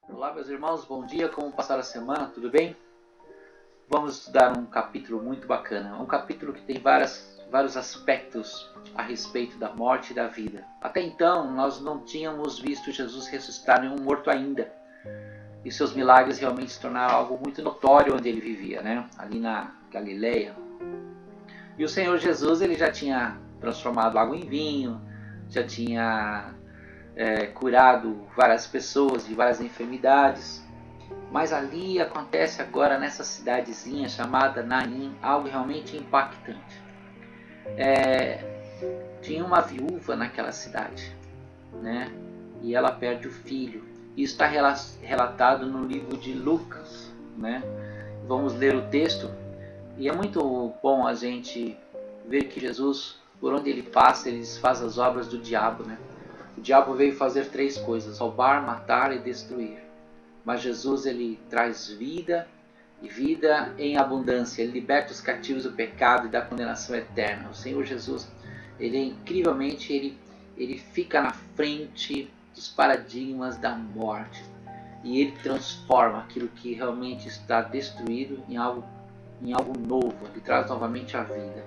Olá, meus irmãos, bom dia, como passaram a semana, tudo bem? Vamos estudar um capítulo muito bacana, um capítulo que tem vários aspectos a respeito da morte e da vida. Até então, nós não tínhamos visto Jesus ressuscitar nenhum morto ainda, e seus milagres realmente se tornaram algo muito notório onde ele vivia, né? Ali na Galileia. E o Senhor Jesus, ele já tinha transformado água em vinho, já tinha curado várias pessoas de várias enfermidades. Mas ali acontece agora nessa cidadezinha chamada Naim algo realmente impactante. Tinha uma viúva naquela cidade, né? E ela perde o filho. Isso está relatado no livro de Lucas, né? Vamos ler o texto. E é muito bom a gente ver que Jesus, por onde ele passa, ele desfaz as obras do diabo, né? O diabo veio fazer três coisas: roubar, matar e destruir. Mas Jesus, ele traz vida e vida em abundância. Ele liberta os cativos do pecado e da condenação eterna. O Senhor Jesus, ele incrivelmente, ele fica na frente dos paradigmas da morte. E ele transforma aquilo que realmente está destruído em algo novo. Ele traz novamente a vida.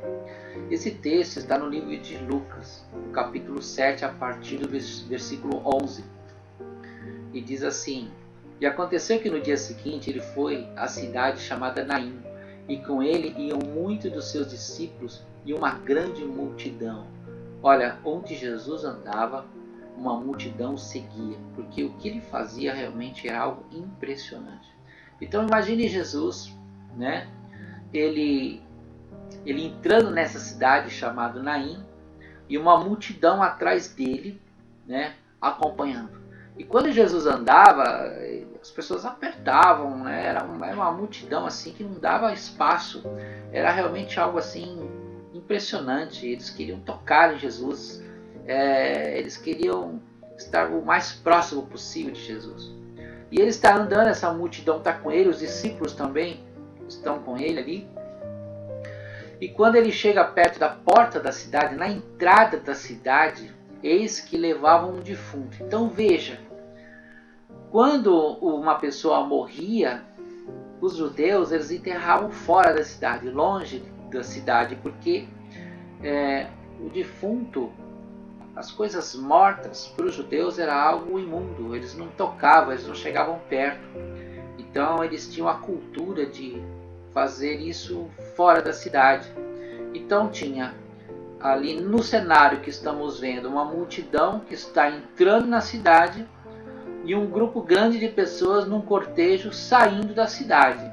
Esse texto está no livro de Lucas, no capítulo 7, a partir do versículo 11. E diz assim: E aconteceu que no dia seguinte ele foi à cidade chamada Naim, e com ele iam muitos dos seus discípulos e uma grande multidão. Olha, onde Jesus andava, uma multidão seguia, porque o que ele fazia realmente era algo impressionante. Então imagine Jesus, né? Ele entrando nessa cidade chamada Naim e uma multidão atrás dele, né? Acompanhando. E quando Jesus andava, as pessoas apertavam, né? Era uma multidão assim que não dava espaço. Era realmente algo assim impressionante. Eles queriam tocar em Jesus, eles queriam estar o mais próximo possível de Jesus. E ele está andando, essa multidão está com ele, os discípulos também estão com ele ali. E quando ele chega perto da porta da cidade, na entrada da cidade, eis que levavam um defunto. Então veja, quando uma pessoa morria, os judeus eles enterravam fora da cidade, longe da cidade, porque o defunto, as coisas mortas para os judeus era algo imundo, eles não tocavam, eles não chegavam perto. Então eles tinham a cultura de fazer isso fora da cidade. Então tinha ali no cenário que estamos vendo uma multidão que está entrando na cidade e um grupo grande de pessoas num cortejo saindo da cidade.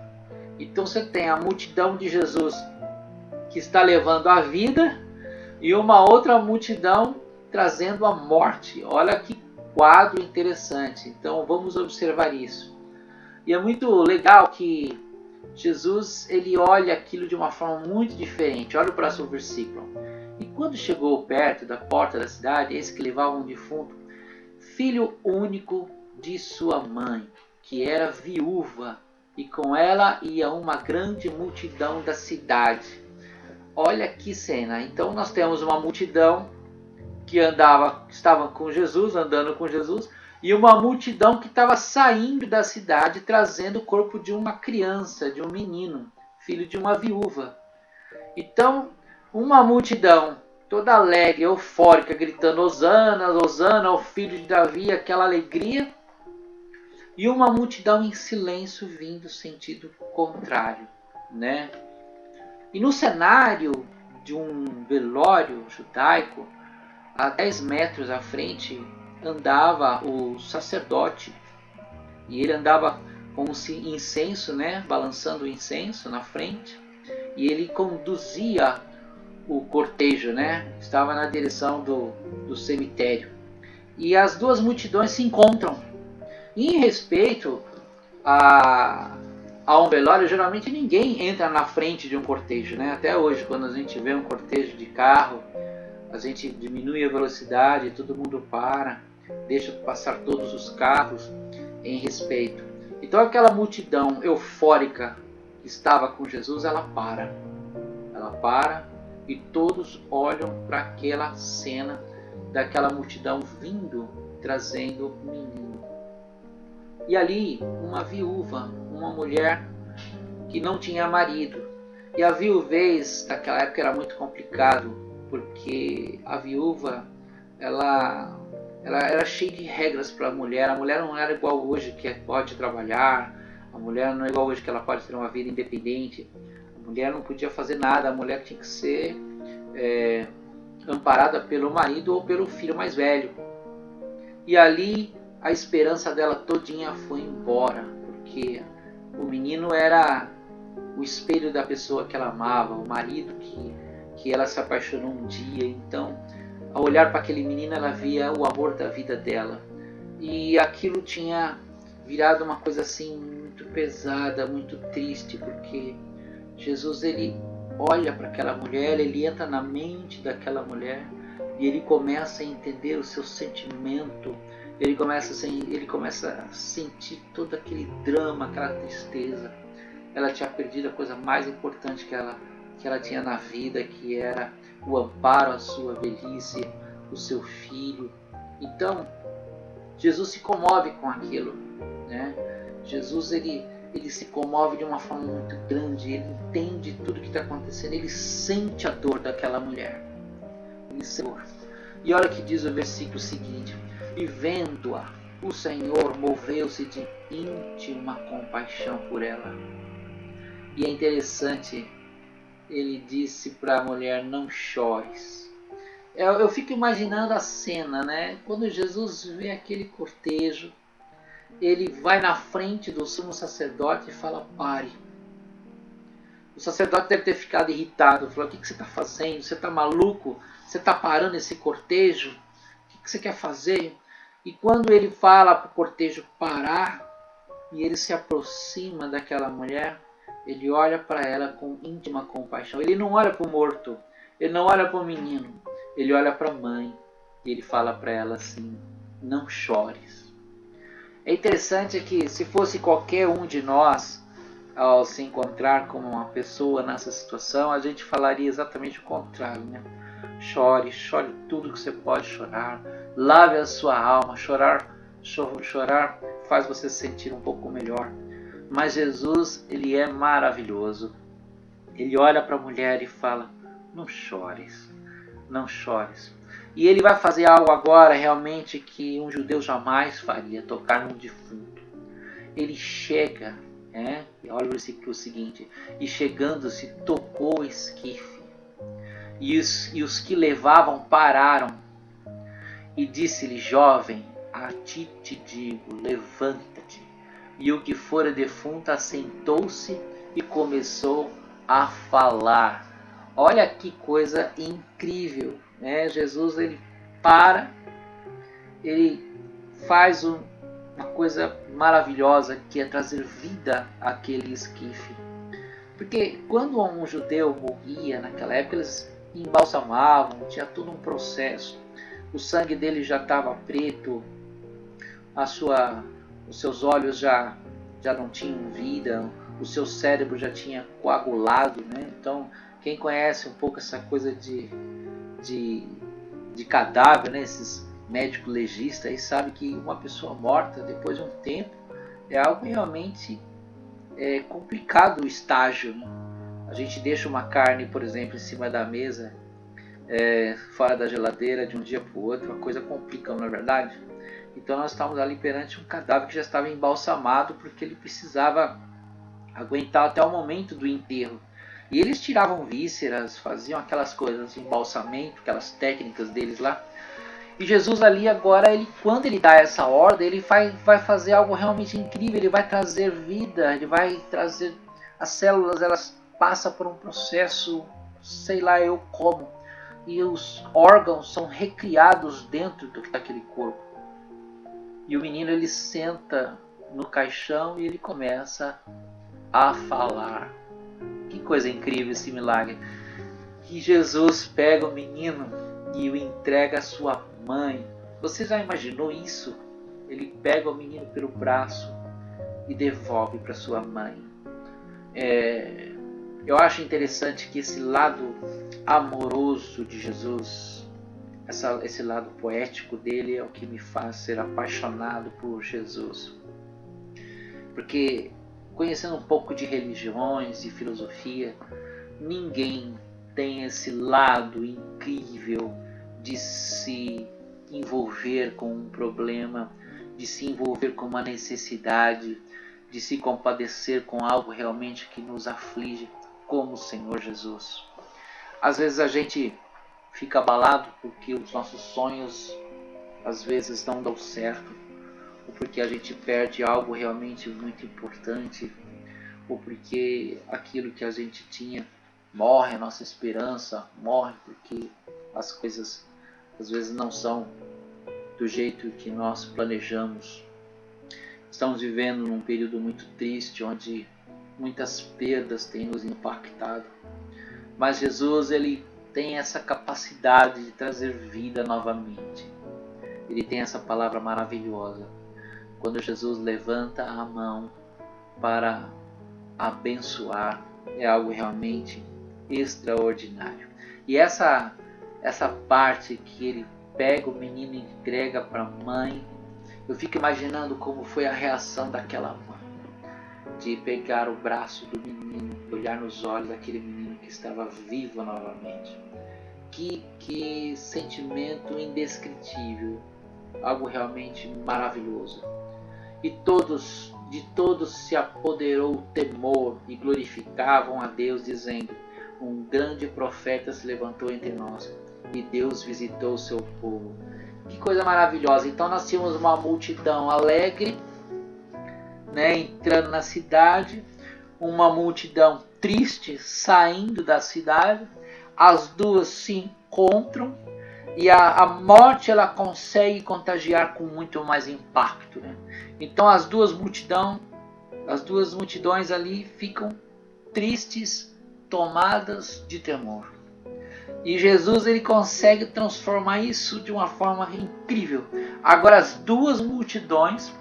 Então você tem a multidão de Jesus que está levando a vida e uma outra multidão trazendo a morte. Olha que quadro interessante. Então vamos observar isso. E é muito legal que Jesus ele olha aquilo de uma forma muito diferente. Olha o próximo versículo. E quando chegou perto da porta da cidade, eis que levava um defunto, filho único de sua mãe, que era viúva, e com ela ia uma grande multidão da cidade. Olha que cena. Então nós temos uma multidão que estava com Jesus, andando com Jesus, e uma multidão que estava saindo da cidade trazendo o corpo de uma criança, de um menino, filho de uma viúva. Então, uma multidão toda alegre, eufórica, gritando Hosana, Hosana ao filho de Davi, aquela alegria, e uma multidão em silêncio vindo sentido contrário, né? E no cenário de um velório judaico, a 10 metros à frente andava o sacerdote, e ele andava com o incenso, né, balançando o incenso na frente, e ele conduzia o cortejo, né, estava na direção do cemitério. E as duas multidões se encontram. E em respeito a um velório, geralmente ninguém entra na frente de um cortejo, né? Até hoje, quando a gente vê um cortejo de carro, a gente diminui a velocidade, todo mundo para, deixa passar todos os carros em respeito. Então aquela multidão eufórica que estava com Jesus, ela para e todos olham para aquela cena daquela multidão vindo, trazendo o menino. E ali, uma viúva, uma mulher que não tinha marido. E a viuvez naquela época era muito complicado, porque a viúva, ela era cheia de regras para a mulher. A mulher não era igual hoje, que pode trabalhar. A mulher não é igual hoje, que ela pode ter uma vida independente. A mulher não podia fazer nada. A mulher tinha que ser amparada pelo marido ou pelo filho mais velho. E ali a esperança dela todinha foi embora, porque o menino era o espelho da pessoa que ela amava, o marido que ela se apaixonou um dia. Então, ao olhar para aquele menino, ela via o amor da vida dela. E aquilo tinha virado uma coisa assim muito pesada, muito triste, porque Jesus, ele olha para aquela mulher, ele entra na mente daquela mulher e ele começa a entender o seu sentimento. Ele começa a sentir todo aquele drama, aquela tristeza. Ela tinha perdido a coisa mais importante que ela tinha na vida, que era o amparo à sua velhice, o seu filho. Então, Jesus se comove com aquilo, né? Jesus, ele se comove de uma forma muito grande, ele entende tudo que está acontecendo, ele sente a dor daquela mulher. E olha o que diz o versículo seguinte: e vendo-a, o Senhor moveu-se de íntima compaixão por ela. E é interessante, ele disse para a mulher: não chores. Eu fico imaginando a cena, né? Quando Jesus vê aquele cortejo, ele vai na frente do sumo sacerdote e fala: pare. O sacerdote deve ter ficado irritado, falou: o que você está fazendo? Você está maluco? Você está parando esse cortejo? O que você quer fazer? E quando ele fala para o cortejo parar, e ele se aproxima daquela mulher, ele olha para ela com íntima compaixão. Ele não olha para o morto, ele não olha para o menino, ele olha para a mãe e ele fala para ela assim: não chores. É interessante que, se fosse qualquer um de nós, ao se encontrar com uma pessoa nessa situação, a gente falaria exatamente o contrário, né? Chore tudo que você pode chorar, lave a sua alma. Chorar faz você se sentir um pouco melhor. Mas Jesus, ele é maravilhoso. Ele olha para a mulher e fala: não chores, não chores. E ele vai fazer algo agora realmente que um judeu jamais faria: tocar num defunto. Ele chega, e olha o versículo seguinte: e chegando-se, tocou o esquife. E os que levavam pararam. E disse-lhe: jovem, a ti te digo, levanta-te. E o que fora defunto assentou-se e começou a falar. Olha que coisa incrível, né? Jesus, ele para, ele faz uma coisa maravilhosa, que é trazer vida àquele esquife. Porque quando um judeu morria naquela época, eles embalsamavam, tinha todo um processo. O sangue dele já estava preto, os seus olhos já não tinham vida, o seu cérebro já tinha coagulado, né? Então, quem conhece um pouco essa coisa de cadáver, né? Esses médicos legistas aí sabe que uma pessoa morta depois de um tempo é algo realmente complicado o estágio, né? A gente deixa uma carne, por exemplo, em cima da mesa, fora da geladeira, de um dia para o outro, a coisa complica, não é verdade? Então nós estávamos ali perante um cadáver que já estava embalsamado, porque ele precisava aguentar até o momento do enterro. E eles tiravam vísceras, faziam aquelas coisas de embalsamento, aquelas técnicas deles lá. E Jesus ali agora, quando ele dá essa ordem, ele vai fazer algo realmente incrível. Ele vai trazer vida, ele vai trazer as células, elas passam por um processo, sei lá eu como, e os órgãos são recriados dentro daquele corpo. E o menino, ele senta no caixão e ele começa a falar. Que coisa incrível esse milagre! Que Jesus pega o menino e o entrega à sua mãe. Você já imaginou isso? Ele pega o menino pelo braço e devolve para sua mãe. Eu acho interessante que esse lado amoroso de Jesus, esse lado poético dele, é o que me faz ser apaixonado por Jesus. Porque conhecendo um pouco de religiões, de filosofia, ninguém tem esse lado incrível de se envolver com um problema, de se envolver com uma necessidade, de se compadecer com algo realmente que nos aflige, como o Senhor Jesus. Às vezes a gente fica abalado porque os nossos sonhos às vezes não dão certo, ou porque a gente perde algo realmente muito importante, ou porque aquilo que a gente tinha morre, a nossa esperança morre porque as coisas às vezes não são do jeito que nós planejamos. Estamos vivendo num período muito triste, onde muitas perdas têm nos impactado. Mas Jesus, ele tem essa capacidade de trazer vida novamente. Ele tem essa palavra maravilhosa. Quando Jesus levanta a mão para abençoar, é algo realmente extraordinário. E essa parte que ele pega o menino e entrega para a mãe, eu fico imaginando como foi a reação daquela mãe, de pegar o braço do menino, olhar nos olhos daquele menino que estava vivo novamente. Que sentimento indescritível, algo realmente maravilhoso. E de todos se apoderou o temor e glorificavam a Deus, dizendo: um grande profeta se levantou entre nós e Deus visitou o seu povo. Que coisa maravilhosa. Então nós tínhamos uma multidão alegre, né, entrando na cidade, uma multidão triste saindo da cidade. As duas se encontram e a morte ela consegue contagiar com muito mais impacto, né? Então as duas multidões ali ficam tristes, tomadas de temor. E Jesus ele consegue transformar isso de uma forma incrível. Agora as duas multidões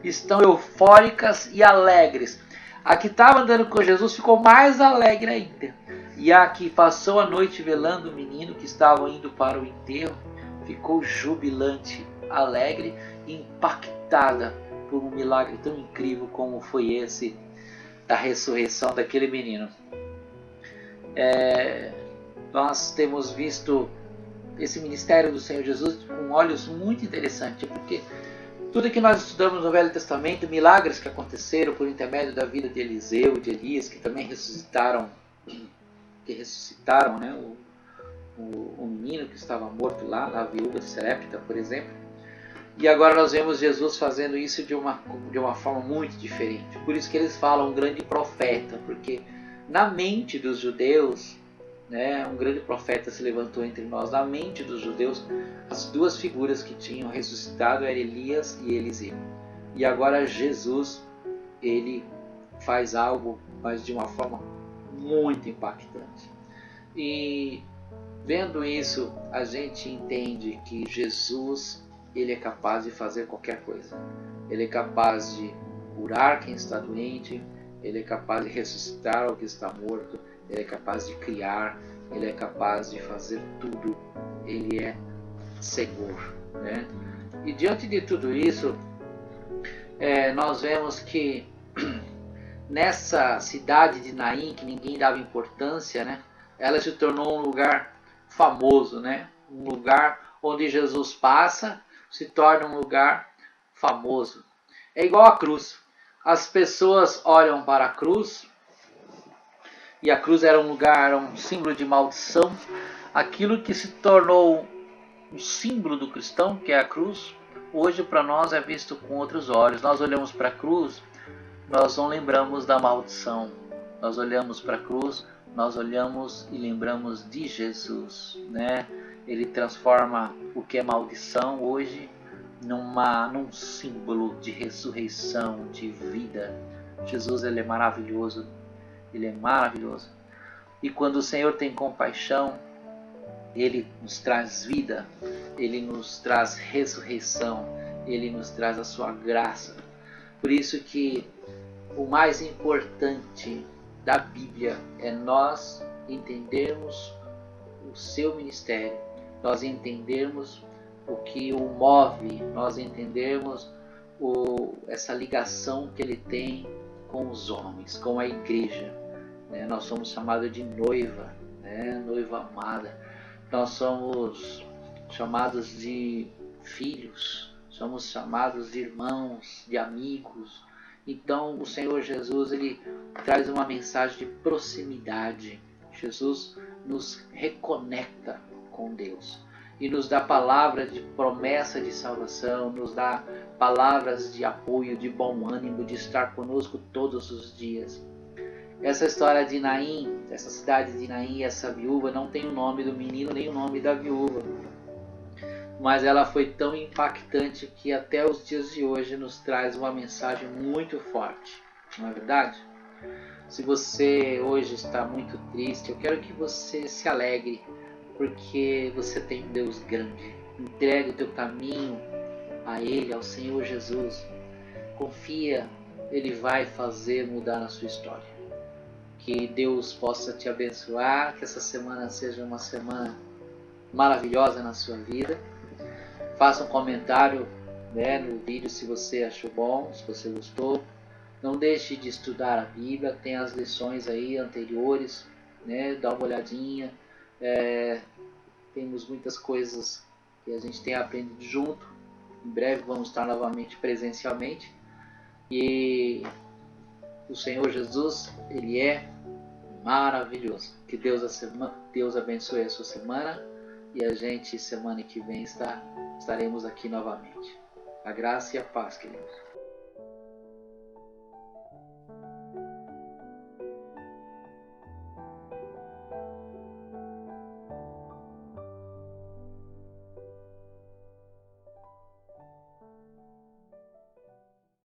estão eufóricas e alegres. A que estava andando com Jesus ficou mais alegre ainda. E a que passou a noite velando o menino que estava indo para o enterro ficou jubilante, alegre e impactada por um milagre tão incrível como foi esse da ressurreição daquele menino. Nós temos visto esse ministério do Senhor Jesus com olhos muito interessantes, porque tudo que nós estudamos no Velho Testamento, milagres que aconteceram por intermédio da vida de Eliseu, de Elias, que também ressuscitaram, né, o menino que estava morto lá, a viúva de Sarepta, por exemplo. E agora nós vemos Jesus fazendo isso de uma forma muito diferente. Por isso que eles falam um grande profeta, porque na mente dos judeus, né, um grande profeta se levantou entre nós. Na mente dos judeus, as duas figuras que tinham ressuscitado eram Elias e Eliseu. E agora Jesus, ele faz algo, mas de uma forma muito impactante. E vendo isso, a gente entende que Jesus, ele é capaz de fazer qualquer coisa. Ele é capaz de curar quem está doente, ele é capaz de ressuscitar o que está morto, ele é capaz de criar, ele é capaz de fazer tudo, ele é Senhor, né? E diante de tudo isso, nós vemos que nessa cidade de Naim, que ninguém dava importância, né? Ela se tornou um lugar famoso, né? Um lugar onde Jesus passa, se torna um lugar famoso. É igual a cruz. As pessoas olham para a cruz, e a cruz era um símbolo de maldição. Aquilo que se tornou um símbolo do cristão, que é a cruz, hoje para nós é visto com outros olhos. Nós olhamos para a cruz, nós não lembramos da maldição. Nós olhamos para a cruz, nós olhamos e lembramos de Jesus, né? Ele transforma o que é maldição hoje num símbolo de ressurreição, de vida. Jesus, ele é maravilhoso. Ele é maravilhoso. E quando o Senhor tem compaixão, ele nos traz vida, ele nos traz ressurreição, ele nos traz a sua graça. Por isso que o mais importante da Bíblia é nós entendermos o seu ministério, nós entendermos o que o move, nós entendermos essa ligação que ele tem com os homens, com a igreja. Né? Nós somos chamados de noiva, né? Noiva amada. Nós somos chamados de filhos, somos chamados de irmãos, de amigos. Então o Senhor Jesus, ele traz uma mensagem de proximidade. Jesus nos reconecta com Deus e nos dá palavras de promessa de salvação, nos dá palavras de apoio, de bom ânimo, de estar conosco todos os dias. Essa história de Naim, essa cidade de Naim, essa viúva, não tem o nome do menino nem o nome da viúva, mas ela foi tão impactante que até os dias de hoje nos traz uma mensagem muito forte, não é verdade? Se você hoje está muito triste, eu quero que você se alegre, porque você tem um Deus grande. Entregue o teu caminho a Ele, ao Senhor Jesus. Confia, Ele vai fazer mudar a sua história. Que Deus possa te abençoar, que essa semana seja uma semana maravilhosa na sua vida. Faça um comentário, né, no vídeo se você achou bom, se você gostou. Não deixe de estudar a Bíblia, tem as lições aí anteriores, né, dá uma olhadinha. Temos muitas coisas que a gente tem aprendido junto. Em breve vamos estar novamente presencialmente. E o Senhor Jesus, Ele é maravilhoso. Que Deus abençoe a sua semana. E a gente, semana que vem, estaremos aqui novamente. A graça e a paz, queridos.